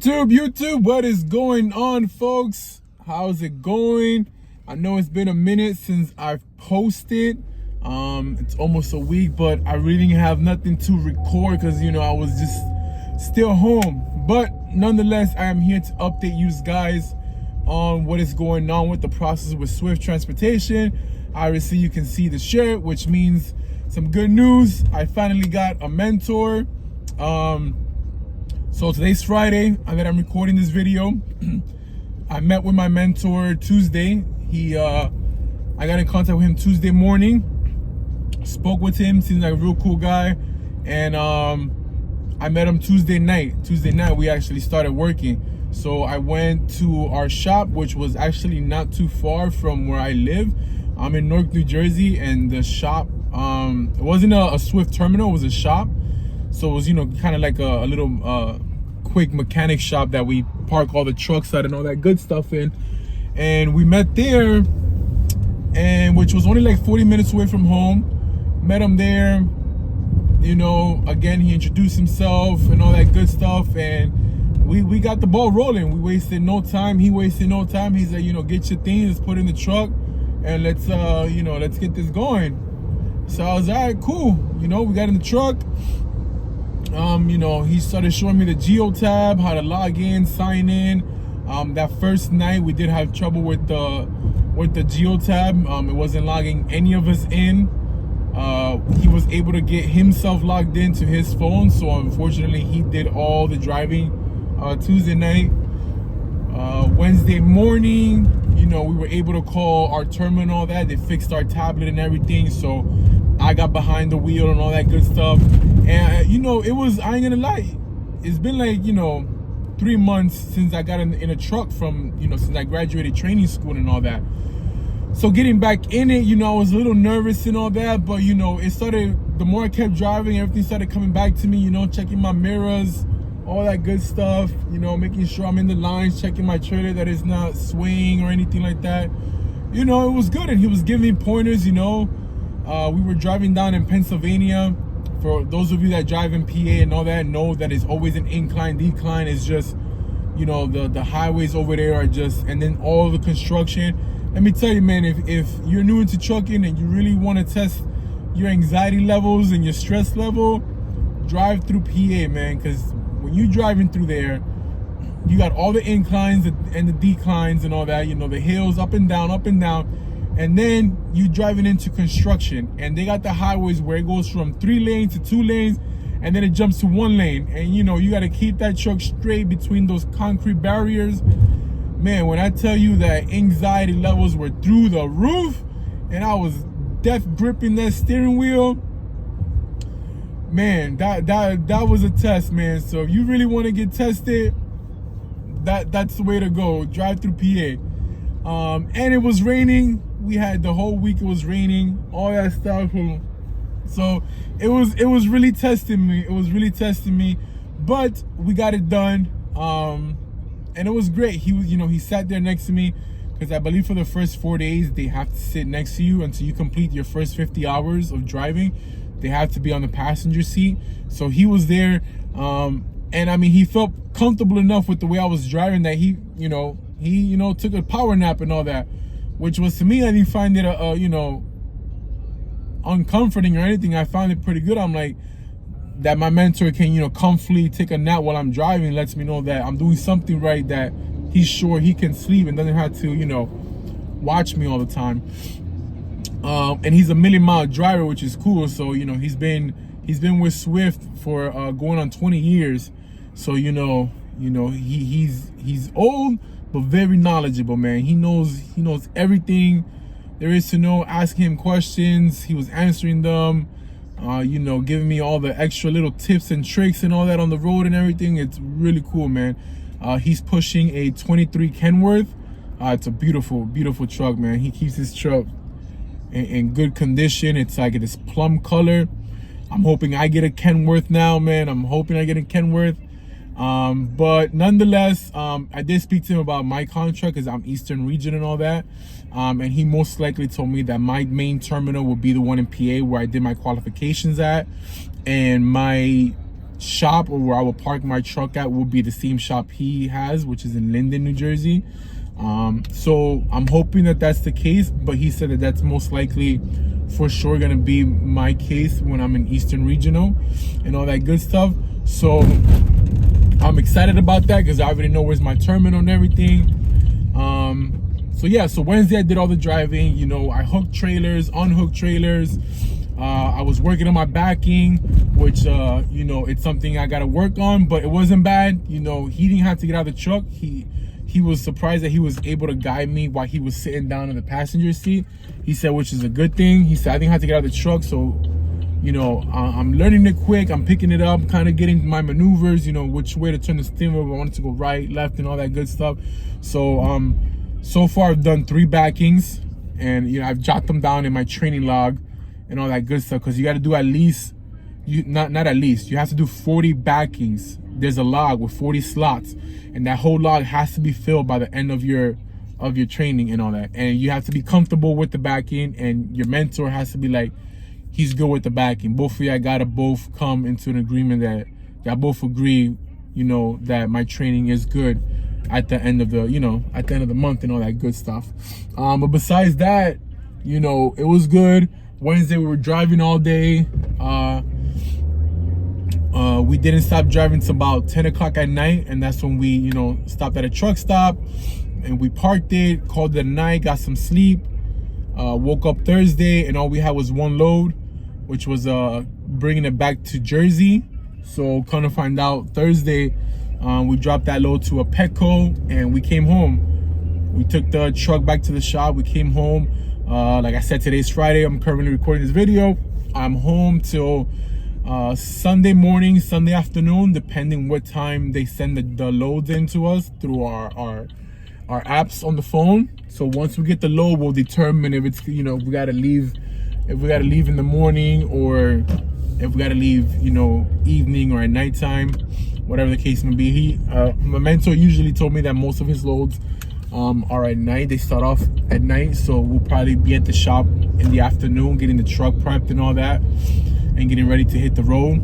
YouTube, what is going on, folks? How's it going? I know it's been a minute since I've posted. It's almost a week, but I really have nothing to record because I was just still home. But nonetheless, I am here to update you guys on what is going on with the process with Swift Transportation. Obviously, you can see the shirt, which means some good news. I finally got a mentor. So today's Friday that I'm recording this video. I met with my mentor Tuesday. I got in contact with him Tuesday morning. Spoke with him, seems like a real cool guy. And I met him Tuesday night. Tuesday night we actually started working. So I went to our shop, which was actually not too far from where I live. I'm in Newark, New Jersey, and the shop, it wasn't a Swift terminal, it was a shop. So it was, kind of like a little quick mechanic shop that we park all the trucks at and all that good stuff in. And we met there, and which was only like 40 minutes away from home. Met him there. Again, he introduced himself and all that good stuff, and we got the ball rolling. We wasted no time. He wasted no time. He said, get your things, put in the truck, and let's get this going. So I was all right, cool. We got in the truck. He started showing me the geo tab, how to log in, sign in. That first night we did have trouble with the geo tab. It wasn't logging any of us in. He was able to get himself logged into his phone, so unfortunately he did all the driving Tuesday night. Wednesday morning, we were able to call our terminal. That they fixed our tablet and everything, so I got behind the wheel and all that good stuff. And it was, I ain't gonna lie, it's been like 3 months since I got in a truck from since I graduated training school and all that. So getting back in it, I was a little nervous and all that, but it started, the more I kept driving, everything started coming back to me, checking my mirrors, all that good stuff, making sure I'm in the lines, checking my trailer that it's not swaying or anything like that. It was good, and he was giving me pointers. We were driving down in Pennsylvania. For those of you that drive in PA and all that, know that it's always an incline, decline. It's just, the highways over there are just, and then all the construction. Let me tell you, man, if you're new into trucking and you really want to test your anxiety levels and your stress level, drive through PA, man, because when you're driving through there, you got all the inclines and the declines and all that, the hills up and down, and then you driving into construction, and they got the highways where it goes from 3 lanes to 2 lanes, and then it jumps to 1 lane, and you got to keep that truck straight between those concrete barriers. Man, when I tell you that anxiety levels were through the roof, and I was death gripping that steering wheel, man, that was a test, man. So if you really want to get tested, that's the way to go. Drive through PA. And it was raining. We had the whole week, it was raining, all that stuff. So it was really testing me. It was really testing me, but we got it done. And it was great. He was, he sat there next to me, because I believe for the first 4 days they have to sit next to you until you complete your first 50 hours of driving. They have to be on the passenger seat. So he was there, and I mean, he felt comfortable enough with the way I was driving that he took a power nap and all that, which was, to me, I didn't find it uncomforting or anything. I found it pretty good. I'm like, that my mentor can comfortably take a nap while I'm driving, lets me know that I'm doing something right, that he's sure he can sleep and doesn't have to watch me all the time. And he's a 1,000,000-mile driver, which is cool. So he's been with Swift for going on 20 years. So he's old but very knowledgeable, man. He knows everything there is to know. Asking him questions, he was answering them. Giving me all the extra little tips and tricks and all that on the road and everything. It's really cool, man. He's pushing a 23 Kenworth. It's a beautiful, beautiful truck, man. He keeps his truck in good condition. It's like this plum color. I'm hoping I get a Kenworth now, man. I'm hoping I get a Kenworth. But nonetheless, I did speak to him about my contract, because I'm Eastern Region and all that. And he most likely told me that my main terminal would be the one in PA where I did my qualifications at, and my shop, or where I will park my truck at, will be the same shop he has, which is in Linden, New Jersey. So I'm hoping that that's the case, but he said that that's most likely for sure gonna be my case when I'm in Eastern Regional and all that good stuff. So I'm excited about that because I already know where's my terminal and everything. So yeah, so Wednesday I did all the driving. You know, I hooked trailers, unhooked trailers. I was working on my backing, which you know, it's something I gotta work on, but it wasn't bad. You know, he didn't have to get out of the truck. He was surprised that he was able to guide me while he was sitting down in the passenger seat. He said, which is a good thing. He said, I didn't have to get out of the truck, so, you know, I'm learning it quick. I'm picking it up, kind of getting my maneuvers, you know, which way to turn the steering wheel. I wanted to go right, left, and all that good stuff. So, so far I've done 3 backings, and, you know, I've jotted them down in my training log and all that good stuff, because you got to do at least, not at least, you have to do 40 backings. There's a log with 40 slots, and that whole log has to be filled by the end of your training and all that. And you have to be comfortable with the backing, and your mentor has to be like, he's good with the backing. Both of you gotta both come into an agreement that y'all both agree, you know, that my training is good at the end of the, you know, at the end of the month and all that good stuff. But besides that, you know, it was good. Wednesday we were driving all day. We didn't stop driving till about 10 o'clock at night, and that's when we, you know, stopped at a truck stop and we parked it, called it a night, got some sleep. Woke up Thursday and all we had was 1 load, which was bringing it back to Jersey. So kind of find out Thursday, we dropped that load to a Petco and we came home. We took the truck back to the shop. We came home. Like I said, today's Friday. I'm currently recording this video. I'm home till Sunday morning, Sunday afternoon, depending what time they send the loads in to us through our apps on the phone. So once we get the load, we'll determine if it's, you know, if we gotta leave in the morning, or if we gotta leave, you know, evening or at nighttime, whatever the case may be. My mentor usually told me that most of his loads are at night. They start off at night, so we'll probably be at the shop in the afternoon, getting the truck prepped and all that, and getting ready to hit the road.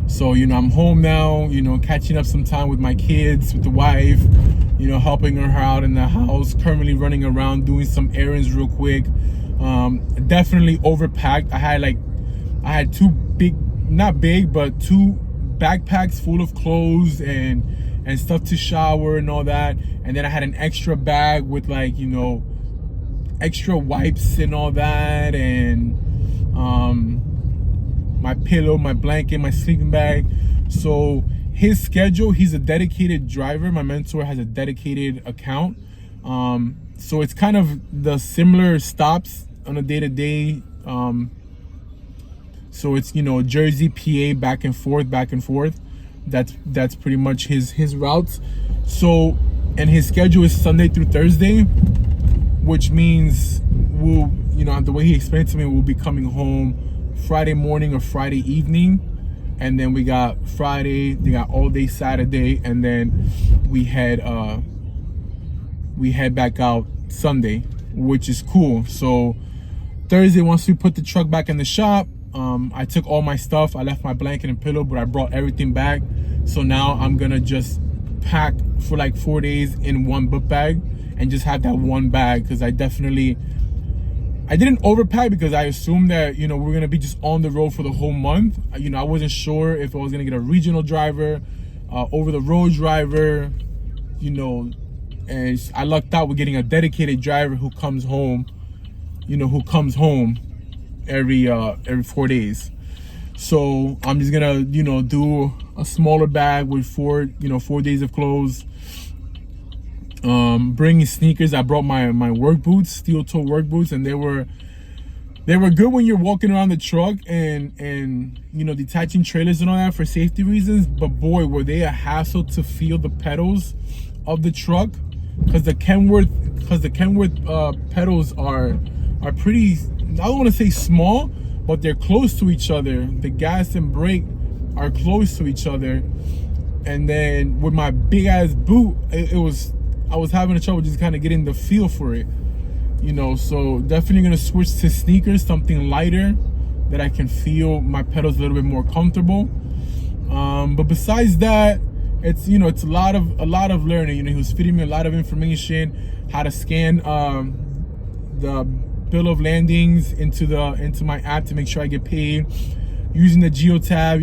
So, you know, I'm home now, you know, catching up some time with my kids, with the wife, you know, helping her out in the house, currently running around doing some errands real quick. Definitely overpacked. I had 2 big, not big, but 2 backpacks full of clothes and stuff to shower and all that. And then I had an extra bag with, like, you know, extra wipes and all that, and my pillow, my blanket, my sleeping bag. So his schedule, he's a dedicated driver. My mentor has a dedicated account. So it's kind of the similar stops on a day-to-day. So it's, you know, Jersey, PA, back and forth. That's pretty much his routes. So, and his schedule is Sunday through Thursday, which means we'll, you know, the way he explained to me, we'll be coming home Friday morning or Friday evening, and then we got Friday, they got all day Saturday, and then we head back out Sunday, which is cool. So Thursday, once we put the truck back in the shop, I took all my stuff. I left my blanket and pillow, but I brought everything back. So now I'm gonna just pack for like 4 days in 1 book bag and just have that 1 bag, because I didn't overpack because I assumed that, you know, we're gonna be just on the road for the whole month. You know, I wasn't sure if I was gonna get a regional driver, over the road driver, you know, and I lucked out with getting a dedicated driver who comes home, you know, every 4 days. So I'm just gonna, you know, do a smaller bag with 4 days of clothes. Bringing sneakers. I brought my work boots, steel toe work boots, and they were good when you're walking around the truck and you know, detaching trailers and all that for safety reasons. But boy, were they a hassle to feel the pedals of the truck, because the Kenworth pedals are pretty, I don't want to say small, but they're close to each other. The gas and brake are close to each other, and then with my big ass boot, I was having a trouble just kind of getting the feel for it, you know. So definitely gonna switch to sneakers, something lighter that I can feel my pedals a little bit more comfortable. But besides that, it's it's a lot of learning. He was feeding me a lot of information, how to scan the bill of landings into my app to make sure I get paid, using the geo tab,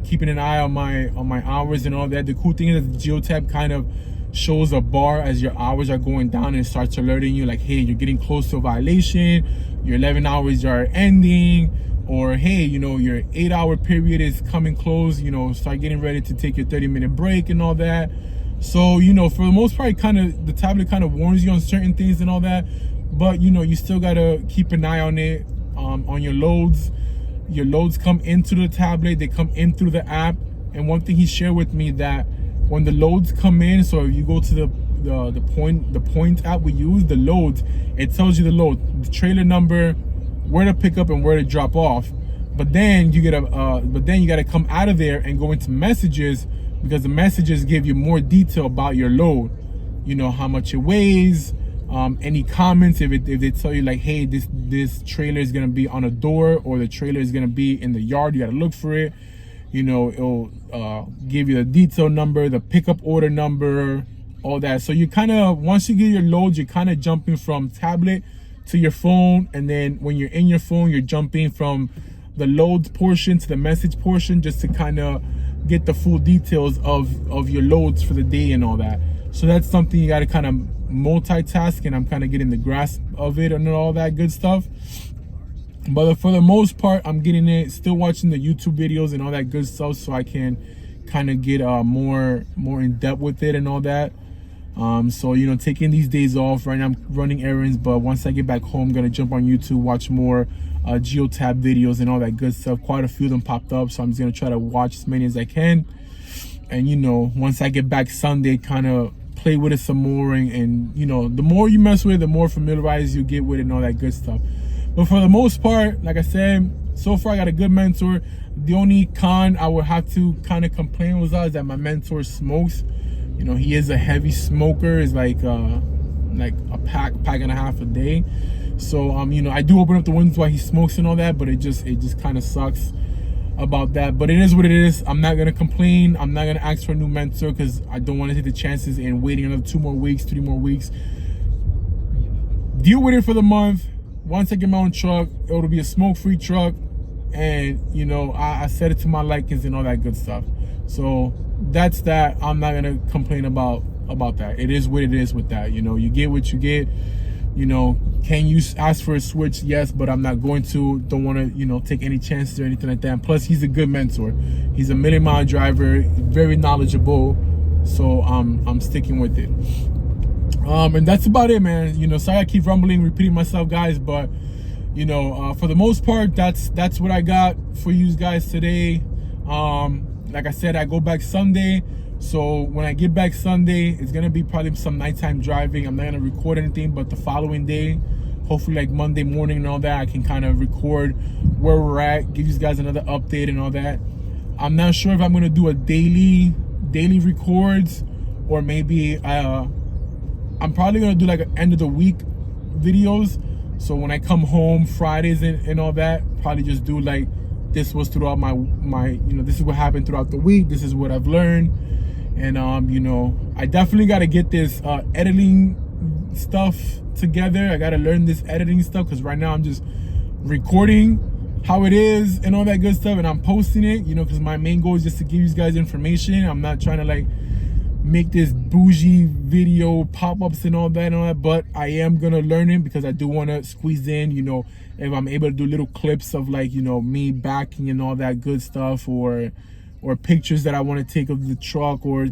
keeping an eye on my hours and all that. The cool thing is that the geo tab kind of shows a bar as your hours are going down, and it starts alerting you like, hey, you're getting close to a violation, your 11 hours are ending, or hey, your 8-hour period is coming close, start getting ready to take your 30-minute break and all that. So for the most part, the tablet kind of warns you on certain things and all that, but you still gotta keep an eye on it, on your loads. Your loads come into the tablet, they come in through the app. And one thing he shared with me, that when the loads come in, so if you go to the point app we use, the loads, it tells you the load, the trailer number, where to pick up and where to drop off. But then you gotta come out of there and go into messages, because the messages give you more detail about your load. How much it weighs, any comments, if they tell you like, hey, this trailer is gonna be on a door, or the trailer is gonna be in the yard, you gotta look for it. It'll give you the detail number, the pickup order number, all that. So you once you get your loads, you're kind of jumping from tablet to your phone, and then when you're in your phone, you're jumping from the loads portion to the message portion, just to kind of get the full details of your loads for the day and all that. So that's something you got to kind of multitask, and I'm kind of getting the grasp of it and all that good stuff. But for the most part, I'm getting it, still watching the YouTube videos and all that good stuff, so I can kind of get more in depth with it and all that. So taking these days off right now, I'm running errands, but once I get back home, I'm gonna jump on YouTube, watch more geotab videos and all that good stuff. Quite a few of them popped up, so I'm just gonna try to watch as many as I can. And once I get back Sunday, kind of play with it some more, and the more you mess with it, the more familiarized you get with it and all that good stuff. But for the most part, like I said, so far I got a good mentor. The only con I would have to kind of complain was that my mentor smokes. He is a heavy smoker. It's like a pack and a half a day. So I do open up the windows while he smokes and all that, but it just kind of sucks about that. But it is what it is. I'm not gonna complain. I'm not gonna ask for a new mentor, because I don't want to take the chances in waiting another 2 more weeks, 3 more weeks. Deal with it for the month. Once I get my own truck, it'll be a smoke-free truck, and I set it to my likings and all that good stuff. So that's that. I'm not gonna complain about that. It is what it is with that. You get what you get. Can you ask for a switch? Yes, but I'm not going to. Don't want to take any chances or anything like that. And plus, he's a good mentor. He's a million-mile driver, very knowledgeable. So I'm sticking with it. And that's about it, man. Sorry I keep rumbling, repeating myself, guys, but for the most part, that's what I got for you guys today. Like I said, I go back Sunday, so when I get back Sunday, it's gonna be probably some nighttime driving. I'm not gonna record anything, but the following day, hopefully like Monday morning and all that, I can kind of record where we're at, give you guys another update and all that. I'm not sure if I'm gonna do a daily records, or maybe I'm probably gonna do like an end of the week videos. So when I come home Fridays and all that, probably just do like, this was throughout my this is what happened throughout the week, this is what I've learned. And I definitely got to get this editing stuff together. I got to learn this editing stuff, because right now I'm just recording how it is and all that good stuff, and I'm posting it, because my main goal is just to give you guys information. I'm not trying to like make this bougie video pop-ups and all that, but I am gonna learn it, because I do want to squeeze in, if I'm able to do little clips of like me backing and all that good stuff, or pictures that I want to take of the truck, or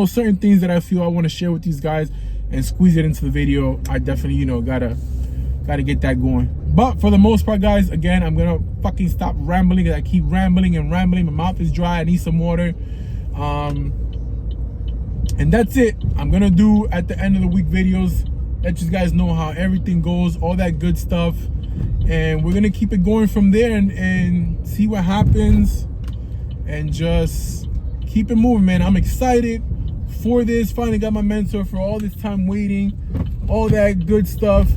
certain things that I feel I want to share with these guys and squeeze it into the video. I definitely gotta get that going. But for the most part, guys, again, I'm gonna fucking stop rambling, because I keep rambling and rambling. My mouth is dry, I need some water. And that's it. I'm gonna do at the end of the week videos, let you guys know how everything goes, all that good stuff, and we're gonna keep it going from there, and see what happens, and just keep it moving, man. I'm excited for this. Finally got my mentor for all this time waiting, all that good stuff,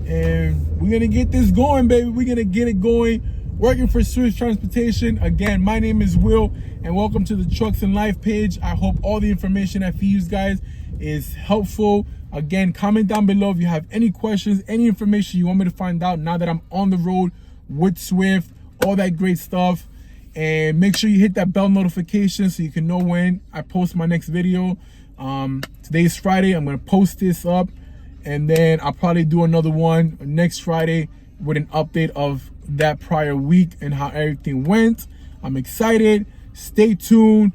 and we're gonna get this going, baby. We're gonna get it going. Working for Swift Transportation. Again, my name is Will, and welcome to the Trucks and Life page. I hope all the information I feed you guys is helpful. Again, comment down below if you have any questions, any information you want me to find out now that I'm on the road with Swift, all that great stuff. And make sure you hit that bell notification so you can know when I post my next video. Today is Friday. I'm going to post this up, and then I'll probably do another one next Friday with an update of that prior week and how everything went. I'm excited. Stay tuned.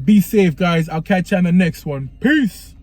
Be safe, guys. I'll catch you on the next one. Peace.